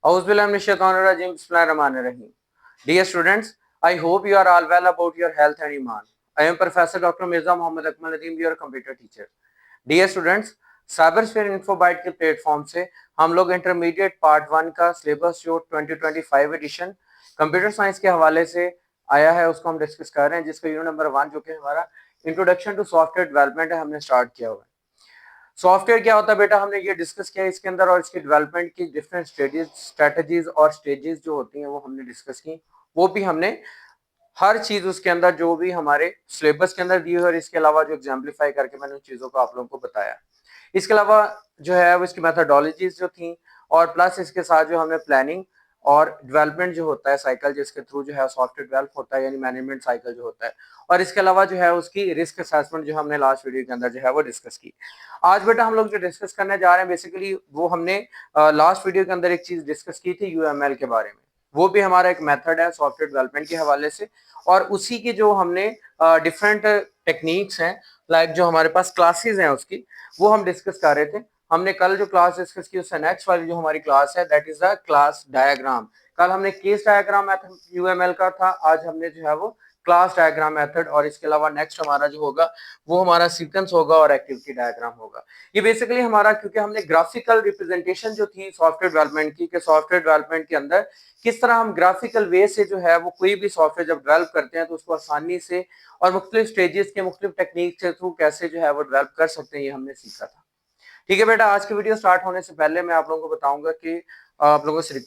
Auzubillahiminash-shaytanir-rajim. Bismillahir-rahmanir-rahim. Dear students, I hope you are all well about your health and iman. I am Professor Dr. Mirza Muhammad Akmal Nadeem, your computer teacher. Dear students, cyber sphere infobyte के platform से हम लोग intermediate part 1 का syllabus जो 2025 addition computer science के हवाले से आया है उसको हम डिस्कस कर रहे हैं, जिसका यूनिट नंबर 1 जो कि हमारा इंट्रोडक्शन टू सॉफ्टवेयर डेवलपमेंट है, हमने स्टार्ट किया हुआ है। सॉफ्टवेयर क्या होता है बेटा, हमने ये डिस्कस किया इसके अंदर, और इसकी डेवलपमेंट की डिफरेंट स्ट्रेटजीज और स्टेजेस जो होती हैं वो हमने डिस्कस की। वो भी हमने हर चीज उसके अंदर जो भी हमारे सिलेबस के अंदर दी हुई, और इसके अलावा जो एग्जाम्पलीफाई करके मैंने उन चीजों को आप लोगों को बताया। इसके अलावा जो है वो इसकी मेथोडोलॉजीज जो थी, और प्लस इसके साथ जो हमने प्लानिंग और डेवलपमेंट जो होता है साइकिल, जिसके थ्रू जो है सॉफ्टवेयर डेवलप होता है, यानी मैनेजमेंट साइकिल जो होता है, और इसके अलावा जो है उसकी रिस्क असेसमेंट जो हमने लास्ट वीडियो के अंदर जो है वो डिस्कस की। आज बेटा हम लोग जो डिस्कस करने जा रहे हैं बेसिकली वो हमने लास्ट वीडियो के अंदर एक चीज डिस्कस की थी यूएमएल के बारे में। वो भी हमारा एक मेथड है सॉफ्टवेयर डेवलपमेंट के हवाले से, और उसी की जो हमने डिफरेंट टेक्निक्स हैं, लाइक जो हमारे पास क्लासेस हैं उसकी, वो हम डिस्कस कर रहे थे। हमने कल जो क्लास डिस्कस की उससे नेक्स्ट वाली जो हमारी क्लास है that is the class diagram. कल हमने केस डायग्राम मेथड यूएमएल का था, आज हमने जो है वो क्लास डायग्राम मेथड, और इसके अलावा नेक्स्ट हमारा जो होगा वो हमारा सीक्वेंस होगा और एक्टिविटी डायग्राम होगा। ये बेसिकली हमारा, क्योंकि हमने ग्राफिकल रिप्रेजेंटेशन जो थी सॉफ्टवेयर डेवलपमेंट की, कि सॉफ्टवेयर डेवलपमेंट के अंदर किस तरह हम ग्राफिकल वे से जो है वो कोई भी सॉफ्टवेयर जब डेवलप करते हैं तो उसको आसानी से और मुख्तलिफ स्टेजेस के मुख्तलिफ टेक्निक के थ्रू कैसे जो है वो डेवलप कर सकते हैं, ये हमने सीखा था। ठीक है बेटा, आज की वीडियो स्टार्ट होने से पहले मैं आप लोगों को बताऊंगा कि आप लोगों से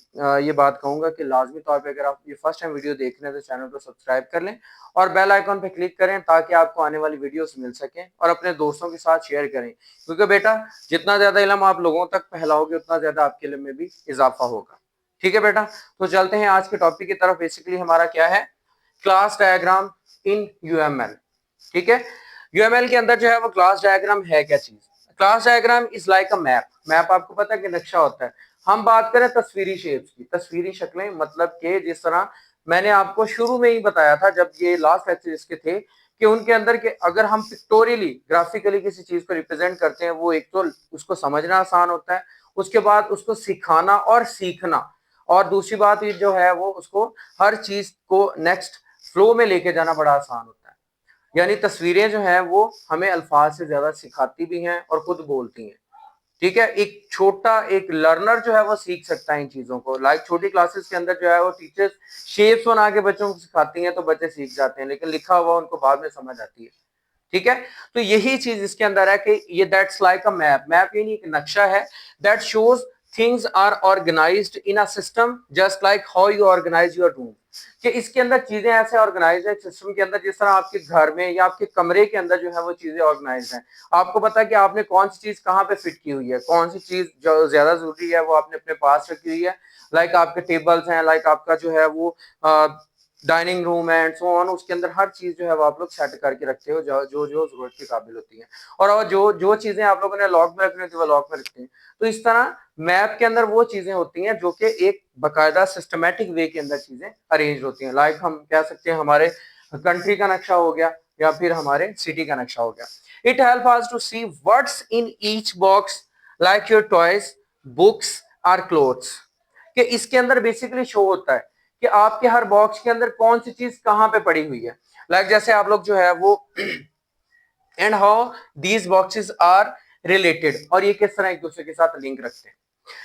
ये बात कहूंगा कि लाजमी तौर पे अगर आप ये फर्स्ट टाइम वीडियो देख रहे हैं तो चैनल को सब्सक्राइब कर लें और बेल आइकॉन पे क्लिक करें, ताकि आपको आने वाली वीडियोस मिल सकें, और अपने दोस्तों के साथ शेयर करें, क्योंकि बेटा जितना ज्यादा इल्म आप लोगों तक फैलाओगे उतना ज्यादा आपके इल्म में भी इजाफा होगा। ठीक है बेटा, तो चलते हैं आज के टॉपिक की तरफ। बेसिकली हमारा क्या है, क्लास डायग्राम इन यूएमएल। ठीक है, यूएमएल के अंदर जो है वो क्लास डायग्राम है क्या चीज। Class diagram is like a map. Map आपको पता है कि नक्शा होता है। हम बात करें तस्वीरी शेप्स की, तस्वीरी शक्लें, मतलब कि जिस तरह मैंने आपको शुरू में ही बताया था जब ये लास्ट लेक्चर इसके थे, कि उनके अंदर के अगर हम पिक्टोरियली ग्राफिकली किसी चीज को रिप्रेजेंट करते हैं, वो एक तो उसको समझना आसान होता है, उसके बाद उसको सिखाना और सीखना, और दूसरी बात ये जो है वो उसको हर चीज को नेक्स्ट फ्लो में लेके जाना बड़ा आसान होता है। यानी तस्वीरें जो हैं वो हमें अल्फाज से ज्यादा सिखाती भी हैं और खुद बोलती हैं। ठीक है, एक छोटा एक लर्नर जो है वो सीख सकता है इन चीजों को। लाइक छोटी क्लासेस के अंदर जो है वो टीचर्स शेप्स बना के बच्चों को सिखाती हैं तो बच्चे सीख जाते हैं, लेकिन लिखा हुआ उनको बाद में समझ आती है। ठीक है, तो यही चीज इसके अंदर है कि ये that's like a map. Map यानी एक नक्शा है that shows things are organised in a system just like how you organise your room. कि इसके अंदर चीजें ऐसे ऑर्गेनाइज है सिस्टम के अंदर, जिस तरह आपके घर में या आपके कमरे के अंदर जो है वो चीजें ऑर्गेनाइज हैं। आपको पता है कि आपने कौन सी चीज कहाँ पे फिट की हुई है, कौन सी चीज जो ज्यादा जरूरी है वो आपने अपने पास रखी हुई है। लाइक आपके टेबल्स हैं, लाइक आपका जो है वो डाइनिंग रूम है एंड सो ऑन, उसके अंदर हर चीज जो है वो आप लोग सेट करके रखते हो जो जो जो जरूरत के काबिल होती है, और जो जो चीजें आप लोगों ने लॉक में रखनी होती है वो लॉक में रखते हैं। तो इस तरह मैप के अंदर वो चीजें होती हैं जो कि एक बाकायदा सिस्टमेटिक वे के अंदर चीजें अरेंज होती हैं। लाइक हम कह सकते हैं हमारे कंट्री का नक्शा हो गया या फिर हमारे सिटी का नक्शा हो गया। It help us to see what's in each box, like your toys, books or clothes. कि इसके अंदर बेसिकली शो होता है कि आपके हर बॉक्स के अंदर कौन सी चीज कहां पे पड़ी हुई है। लाइक जैसे आप लोग जो है वो and how these boxes are related, और ये किस तरह एक दूसरे के साथ लिंक रखते हैं।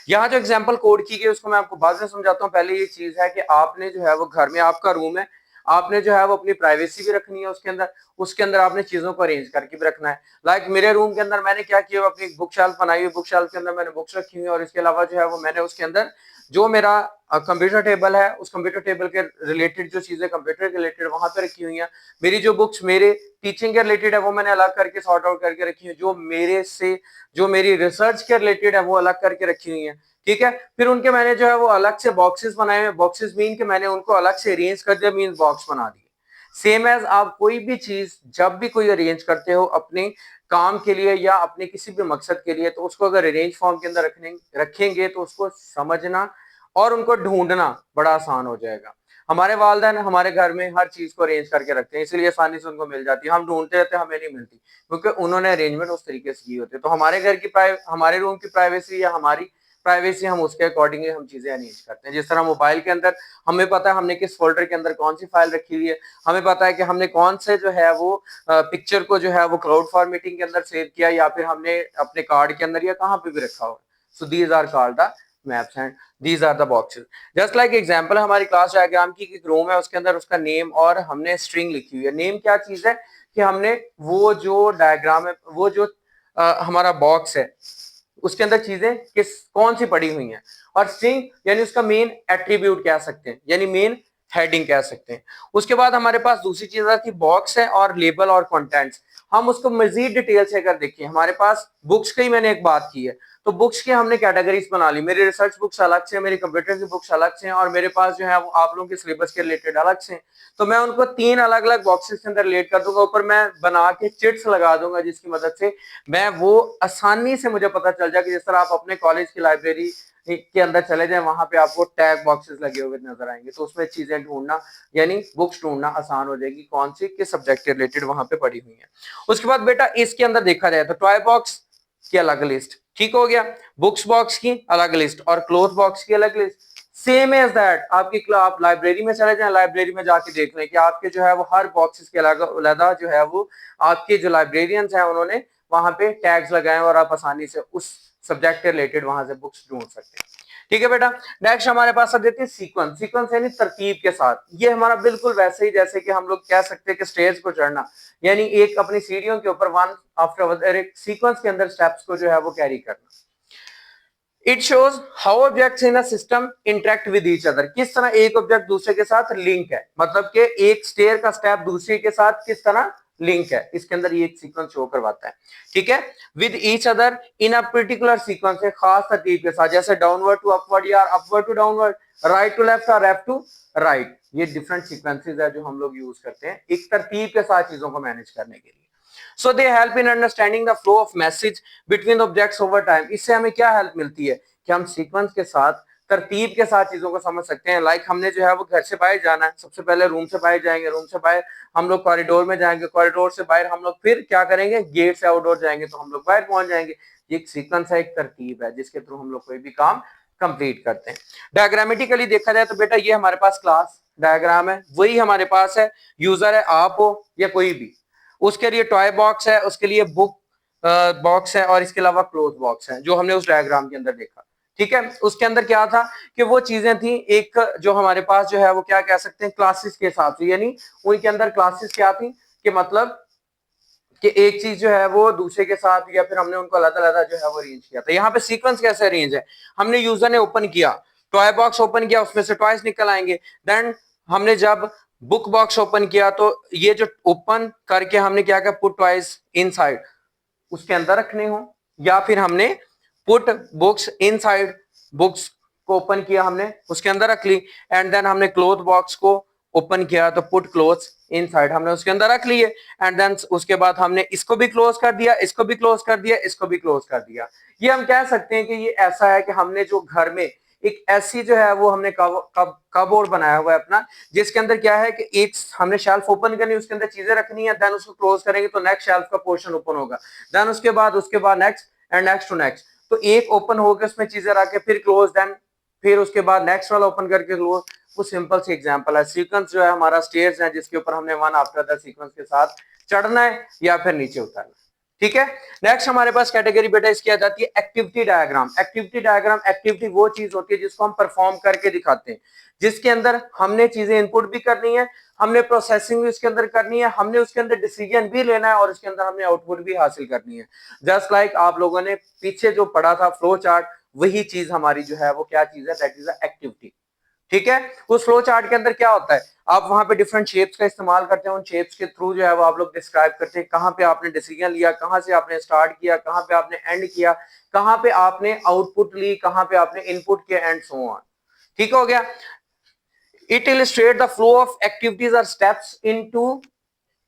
यहाँ जो एग्जाम्पल कोड की गई उसको मैं आपको बाद में समझाता हूँ। पहले ये चीज है कि आपने जो है वो घर में आपका रूम है, आपने जो है वो अपनी प्राइवेसी भी रखनी है उसके अंदर आपने चीजों को अरेंज करके भी रखना है। लाइक मेरे रूम के अंदर मैंने क्या किया, अपनी बुक शेल्फ बनाई हुई, बुक शेल्फ के अंदर मैंने बुक्स रखी हुई, और इसके अलावा जो है वो मैंने उसके अंदर जो मेरा कंप्यूटर टेबल है उस कंप्यूटर टेबल के रिलेटेड जो चीजें कंप्यूटर के रिलेटेड वहां पे रखी हुई हैं। मेरी जो बुक्स मेरे टीचिंग के रिलेटेड है वो मैंने अलग करके सॉर्ट आउट करके रखी है, जो मेरी रिसर्च के रिलेटेड है वो अलग करके रखी हुई है। ठीक है, फिर उनके मैंने जो है वो अलग से बॉक्सेस बनाए हुए, बॉक्सेस मीन के मैंने उनको अलग से अरेंज कर दिया, मीन बॉक्स बना दिए। सेम एज आप कोई भी चीज जब भी कोई अरेंज करते हो अपने काम के लिए या अपने किसी भी मकसद के लिए, तो उसको अगर अरेंज फॉर्म के अंदर रखेंगे तो उसको समझना और उनको ढूंढना बड़ा आसान हो जाएगा। हमारे वालिदैन हमारे घर में हर चीज को अरेंज करके रखते हैं, इसलिए आसानी से उनको मिल जाती है। हम ढूंढते रहते हैं, हमें नहीं मिलती, क्योंकि उन्होंने अरेंजमेंट उस तरीके से की होती है। तो हमारे घर की हमारे रूम की प्राइवेसी या हमारी प्राइवेसी हम उसके अकॉर्डिंगली हम चीजें अरेंज करते हैं। जिस तरह मोबाइल के अंदर हमें पता है हमने किस फोल्डर के अंदर कौन सी फाइल रखी हुई है, हमें पता है कि हमने कौन से जो है वो पिक्चर को जो है वो क्लाउड फॉर्मेटिंग के अंदर सेव किया या फिर हमने अपने कार्ड के अंदर या कहाँ पे भी रखा हुआ। So these are called the maps and these are the boxes. Just like example हमारी क्लास डायग्राम की एक रूम है, उसके अंदर उसका नेम और हमने स्ट्रिंग लिखी हुई है। नेम क्या चीज है कि हमने वो जो डायग्राम है, वो जो हमारा बॉक्स है उसके अंदर चीजें किस कौन सी पड़ी हुई हैं, और स्ट्रिंग यानी उसका मेन एट्रीब्यूट कह सकते हैं, यानी मेन हेडिंग कह सकते हैं। उसके बाद हमारे पास दूसरी चीज आती है बॉक्स है और लेबल और कंटेंट्स। हम उसको मजीद डिटेल से अगर देखें, हमारे पास बुक्स की मैंने एक बात की है, तो बुक्स की हमने कैटेगरीज बना ली। मेरी रिसर्च बुक्स अलग से, मेरी कंप्यूटर की बुक्स अलग से, और मेरे पास जो है वो आप लोगों के सिलेबस के रिलेटेड अलग से। तो मैं उनको 3 अलग अलग बॉक्सेस के अंदर रिलेट कर दूंगा, ऊपर मैं बना के चिट्स लगा दूंगा जिसकी मदद से मैं वो आसानी से मुझे पता चल जाए कि जिस तरह आप अपने कॉलेज की लाइब्रेरी के अंदर चले जाएं, वहां पे आपको टैग बॉक्सेस लगे हुए नजर आएंगे, तो उसमें चीजें ढूंढना यानी बुक्स ढूंढना आसान हो जाएगी कौन सी किस सब्जेक्ट के रिलेटेड वहां पे पड़ी हुई है। उसके बाद बेटा इसके अंदर देखा जाए तो टॉय बॉक्स की अलग लिस्ट, ठीक हो गया, बुक्स बॉक्स की अलग लिस्ट और क्लोथ बॉक्स की अलग लिस्ट। सेम एज दैट आपकी आप लाइब्रेरी में चले जाएं, लाइब्रेरी में जाके देख लें कि आपके जो है वो हर बॉक्सेस के अलग जो है वो आपके जो लाइब्रेरियंस हैं उन्होंने वहां पे टैग्स लगाए और आप आसानी से उस सब्जेक्ट के रिलेटेड वहां से बुक्स ढूंढ सकते हैं। ठीक है बेटा, नेक्स्ट हमारे पास अब देते हैं सीक्वेंस। सीक्वेंस यानी तरतीब के साथ। ये हमारा बिल्कुल वैसे ही जैसे कि हम लोग कह सकते हैं कि स्टेज को चढ़ना, यानी एक अपनी सीढ़ियों के ऊपर वन आफ्टर एक सीक्वेंस के अंदर स्टेप्स को जो है वो कैरी करना। It shows how objects in a system interact with each other. किस तरह एक ऑब्जेक्ट दूसरे के साथ लिंक है, मतलब कि एक स्टेयर का स्टेप दूसरे के साथ किस तरह लिंक है, इसके अंदर ये एक सीक्वेंस शो करवाता है। ठीक है, with each other in a particular sequence, एक खास तरतीब के साथ, जैसे डाउनवर्ड टू अपवर्ड या upward to downward, right to left और लेफ्ट टू राइट। ये डिफरेंट सीक्वेंसेस है जो हम लोग यूज करते हैं एक तरतीब के साथ चीजों को मैनेज करने के लिए। So they help in understanding the flow of message between the objects over time। इससे हमें क्या हेल्प मिलती है कि हम सीक्वेंस के साथ तरतीब के साथ चीजों को समझ सकते हैं। लाइक हमने जो है वो घर से बाहर जाना है, सबसे पहले रूम से बाहर जाएंगे, रूम से बाहर हम लोग कॉरिडोर में जाएंगे, कॉरिडोर से बाहर हम लोग फिर क्या करेंगे, गेट से आउटडोर जाएंगे तो हम लोग बाहर पहुंच जाएंगे। ये एक सीक्वेंस है, एक तरतीब है जिसके थ्रू हम लोग कोई भी काम कंप्लीट करते हैं। डायग्रामेटिकली देखा जाए तो बेटा ये हमारे पास क्लास डायग्राम है, वही हमारे पास है, यूजर है आप हो या कोई भी, उसके लिए टॉय बॉक्स है, उसके लिए बुक बॉक्स है और इसके अलावा क्लोथ बॉक्स है जो हमने उस डायग्राम के अंदर देखा। ठीक है, उसके अंदर क्या था कि वो चीजें थी एक जो हमारे पास जो है वो क्या कह सकते हैं क्लासेस के साथ, यानी उनके अंदर क्लासेस क्या थी कि मतलब कि एक चीज जो है वो दूसरे के साथ या फिर हमने उनको अलग अलग जो है वो अरेंज किया था। यहाँ पे सीक्वेंस कैसे अरेंज है, हमने यूजर ने ओपन किया, टॉय बॉक्स ओपन किया, उसमें से टॉयज निकल आएंगे। देन हमने जब बुक बॉक्स ओपन किया तो ये जो ओपन करके हमने क्या किया, पुट टॉयज इनसाइड, उसके अंदर रखने हो, या फिर हमने पुट बुक्स इनसाइड, बुक्स को ओपन किया हमने उसके अंदर रख ली। एंड देन हमने क्लोथ बॉक्स को ओपन किया तो पुट क्लोथ्स इनसाइड, हमने उसके अंदर रख लिए। एंड देन उसके बाद हमने इसको भी क्लोज कर दिया, इसको भी क्लोज कर दिया, इसको भी क्लोज कर दिया। ये हम कह सकते हैं कि ये ऐसा है कि हमने जो घर में एक ऐसी जो है वो हमने कबोर्ड बनाया हुआ है अपना, जिसके अंदर क्या है कि एक हमने शेल्फ ओपन करनी, उसके अंदर चीजें रखनी है, देन उसको क्लोज करेंगे तो नेक्स्ट शेल्फ का पोर्शन ओपन होगा, देन उसके बाद next and next to next. तो एक ओपन होकर उसमें चीजें रख के फिर क्लोज, देन फिर उसके बाद नेक्स्ट वाला ओपन करके क्लोज। वो सिंपल सी एग्जांपल है। सीक्वेंस जो है हमारा स्टेयर्स है जिसके ऊपर हमने वन आफ्टर द सीक्वेंस के साथ चढ़ना है या फिर नीचे उतरना। ठीक है, नेक्स्ट हमारे पास कैटेगरी बेटा इसकी आ जाती है activity diagram. Activity diagram, activity वो चीज होती है जिसको हम परफॉर्म करके दिखाते हैं, जिसके अंदर हमने चीजें इनपुट भी करनी है, हमने प्रोसेसिंग भी उसके अंदर करनी है, हमने उसके अंदर डिसीजन भी लेना है और उसके अंदर हमने आउटपुट भी हासिल करनी है। जस्ट लाइक आप लोगों ने पीछे जो पढ़ा था फ्लो चार्ट, वही चीज हमारी जो है वो क्या चीज है, दैट इज एक्टिविटी। ठीक है, उस फ्लो चार्ट के अंदर क्या होता है, आप वहां पे डिफरेंट शेप्स का इस्तेमाल करते हैं, उन शेप्स के थ्रू जो है वो आप लोग डिस्क्राइब करते हैं कहां पे आपने डिसीजन लिया, कहां से आपने स्टार्ट किया, कहां पे आपने एंड किया, कहां पे आपने आउटपुट ली, कहां पे आपने इनपुट किया एंड सो ऑन। ठीक हो गया। It illustrate the flow of activities और steps into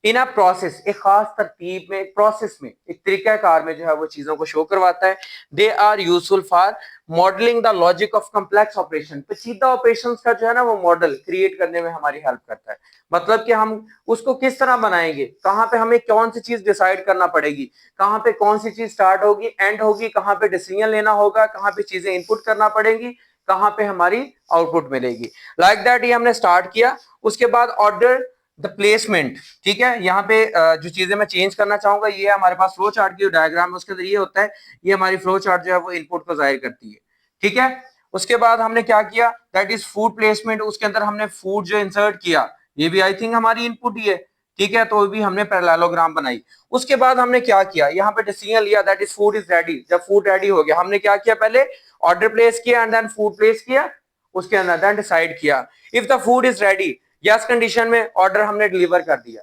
in a process, एक खास तरतीब में, एक प्रोसेस में, एक तरीकाकार में जो है वो चीजों को शो करवाता है। They are useful for modelling the logic of complex operation, पेचीदा ऑपरेशंस का जो है ना वो मॉडल क्रिएट करने में हमारी हेल्प करता है। मतलब कि हम उसको किस तरह बनाएंगे, कहाँ पे हमें कौन सी चीज डिसाइड करना पड़ेगी, कहाँ पे कौन सी चीज स्टार्ट होगी, एंड होगी, कहाँ पे डिसीजन लेना होगा, कहाँ पे चीजें इनपुट करना पड़ेगी, कहाँ पे हमारी आउटपुट मिलेगी। लाइक दैट ये हमने स्टार्ट किया। उसके बाद ऑर्डर द प्लेसमेंट, ठीक है। यहाँ पे जो चीजें मैं चेंज करना चाहूंगा, ये हमारे पास फ्लो चार्ट की डायग्राम है, उसके अंदर ये होता है, ये हमारी फ्लो चार्ट जो है वो इनपुट को जाहिर करती है, ठीक है। उसके बाद हमने क्या किया, दैट इज फूड प्लेसमेंट, उसके अंदर हमने फूड जो इंसर्ट किया, ये भी आई थिंक हमारी इनपुट ही है, ठीक है, तो भी हमने पैरेललोग्राम बनाई। उसके बाद हमने क्या किया, यहाँ पे डिसीजन लिया, that is food is ready. जब फूड रेडी हो गया, हमने क्या किया, पहले ऑर्डर प्लेस किया एंड देन फूड प्लेस किया, उसके अंदर देन डिसाइड किया if the food is ready, yes condition में ऑर्डर हमने डिलीवर कर दिया,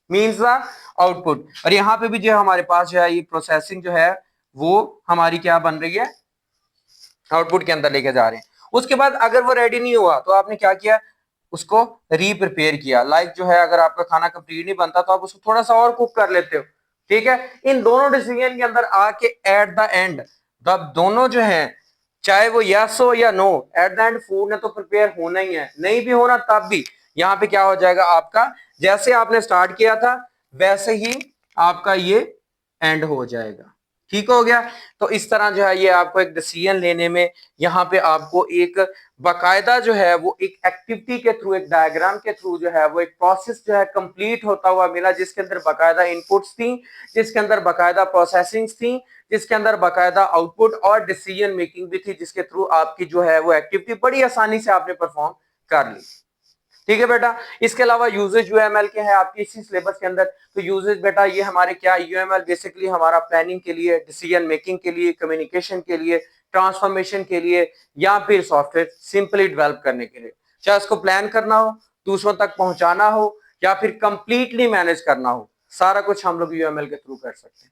मींस द आउटपुट। और यहाँ पे भी जो हमारे पास जो है ये प्रोसेसिंग जो है वो हमारी क्या बन रही है, आउटपुट के अंदर लेके जा रहे हैं। उसके बाद अगर वो रेडी नहीं हुआ तो आपने क्या किया, उसको रीप्रिपेयर किया। लाइक जो है अगर आपका खाना कंप्लीट नहीं बनता तो आप उसको थोड़ा सा और कुक कर लेते हो, ठीक है। इन दोनों डिसीजन के अंदर आके एट द एंड तब दोनों जो है, चाहे वो यस हो या no, at the end food ने तो प्रिपेयर होना ही है, नहीं भी होना तब भी यहाँ पे क्या हो जाएगा आपका, जैसे आपने स्टार्ट किया था वैसे ही आपका ये एंड हो जाएगा, ठीक हो गया। तो इस तरह जो है ये आपको एक डिसीजन लेने में, यहाँ पे आपको एक बाकायदा जो है वो एक एक्टिविटी के थ्रू, एक डायग्राम के थ्रू जो है वो एक प्रोसेस जो है कंप्लीट होता हुआ मिला, जिसके अंदर बाकायदा इनपुट्स थी, जिसके अंदर बाकायदा प्रोसेसिंग थी, जिसके अंदर बाकायदा आउटपुट और डिसीजन मेकिंग भी थी, जिसके थ्रू आपकी जो है वो एक्टिविटी बड़ी आसानी से आपने परफॉर्म कर ली, ठीक है बेटा। इसके अलावा यूजेज यूएमएल के हैं आपकी इसी सिलेबस के अंदर। तो यूजेज बेटा ये हमारे क्या, यूएमएल बेसिकली हमारा प्लानिंग के लिए, डिसीजन मेकिंग के लिए, कम्युनिकेशन के लिए, ट्रांसफॉर्मेशन के लिए, या फिर सॉफ्टवेयर सिंपली डेवलप करने के लिए, चाहे उसको प्लान करना हो, दूसरों तक पहुंचाना हो, या फिर कंप्लीटली मैनेज करना हो, सारा कुछ हम लोग यूएमएल के थ्रू कर सकते हैं,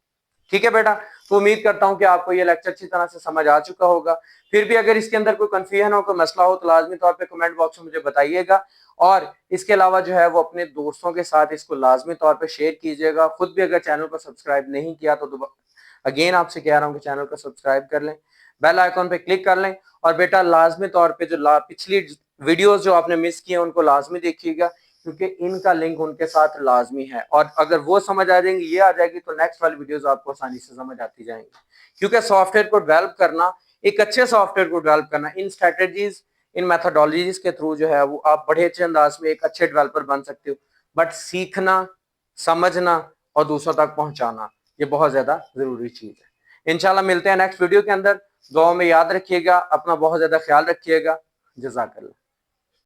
ठीक है बेटा। तो उम्मीद करता हूं कि आपको ये लेक्चर अच्छी तरह से समझ आ चुका होगा। फिर भी अगर इसके अंदर कोई कंफ्यूजन हो, कोई मसला हो, तो लाजमी तौर पे कमेंट बॉक्स में मुझे बताइएगा। और इसके अलावा जो है वो अपने दोस्तों के साथ इसको लाजमी तौर पे शेयर कीजिएगा। खुद भी अगर चैनल को सब्सक्राइब नहीं किया तो अगेन आपसे कह रहा हूँ कि चैनल को सब्सक्राइब कर लें, बेल आइकॉन पे क्लिक कर लें। और बेटा लाजमी तौर पे जो पिछली वीडियोस जो आपने मिस किए उनको लाजमी देखिएगा, क्योंकि इनका लिंक उनके साथ लाजमी है। और अगर वो समझ आ जाएंगी, ये आ जाएगी, तो नेक्स्ट वाली वीडियोस आपको आसानी से समझ आती जाएंगी। क्योंकि सॉफ्टवेयर को डेवलप करना, एक अच्छे सॉफ्टवेयर को डेवलप करना, इन स्ट्रेटेजीज, इन मेथोडोलॉजीज के थ्रू जो है वो आप बड़े अच्छे अंदाज में एक अच्छे डेवलपर बन सकते हो। बट सीखना, समझना और दूसरों तक पहुंचाना, ये बहुत ज्यादा जरूरी चीज है। इंशाल्लाह मिलते हैं नेक्स्ट वीडियो के अंदर। दुआ में याद रखिएगा, अपना बहुत ज्यादा ख्याल रखिएगा। जज़ाकल्लाह।